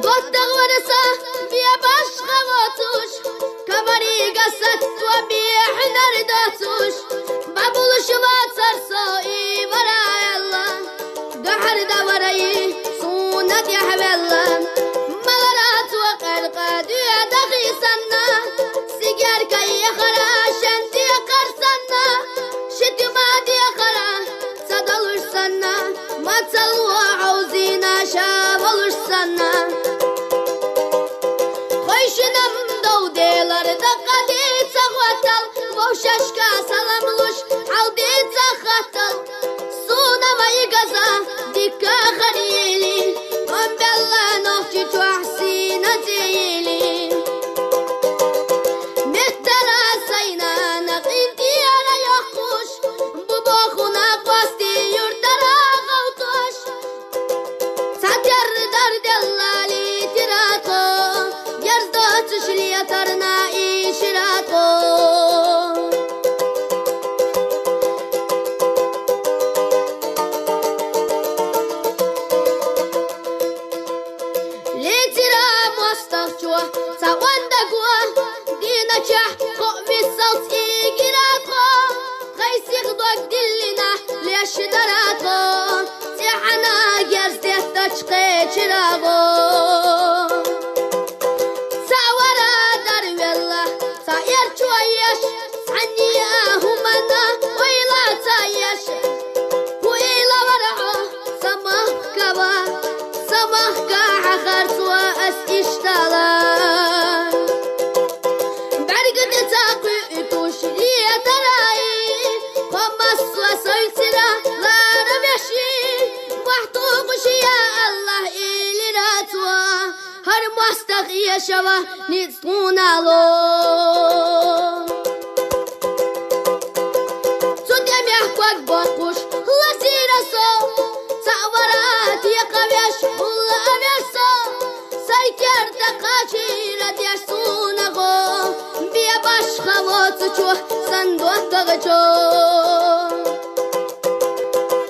Dotta varsa bir başka otuş, kabari gasat ve bir hüner dotuş. Babuluşu vatsarsa iyi varay Allah, döher de varayı sunat yahvella. Malarat ve kalka düğede gıysanna, sigar kayı haraşen diye karsanna, şitma diye kara sad olursanna, matal ve avzina şav olursanna. Koyşunam doğdelarda kadit sağatal, boşaşka salamluş aldit sağatal. Sunavayı gaza dikka khariyeli, ambella nohçi tuhsina diyeli. Mehtara sayna naqin diyara yokuş, bu boğuna bastı yurtara gavtuş. Satyar dar dellali tirato, yazda tüşli atarna işirato. Letira mostahçua, sawanda gua, dina çah, ko'vi salt igirato. Gaysig dog dillina, leş darato, sihana gezdet taçqe çirago. Sawara dar vella, sayar çuayaş, saniya humana, oyla tayaş. Huyla var'a, samah kava, samah ka'a khartwa as iştalar. Bergin taqi tuşliye tarayi, qamas wa saytira lara beşi. Mahtuq şiya Allah iliratwa, har mustaq yaşava nitsqunalo. Sudem yahkwak bakuş, lasiraso, sawarat yaqavesh ulaveso. Sayker taqachira diyasunago, biya başqa votuçu sandottağıço.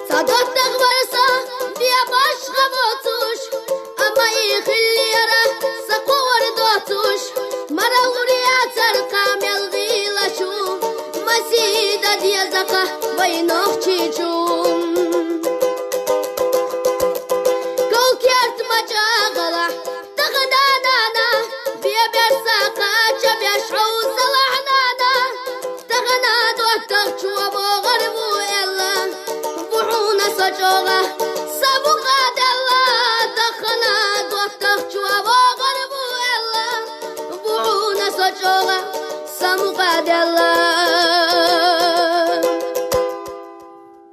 Sadottaq varsa biya başqa votuş, ama ikhilliyara saqor dotuş. Maraluriya tarqamel gılaşu, masida diyazaqa vaynohçiçum. Kolkert macağala, tağanana, biya bersa qaça beş'u salahnana. Tağana dottaq çuva boğar bu ella, buğuna soçoğa sabuqa della. Tağana dottaq çuva boğar bu ella, buğuna soçoğa sabuqa della.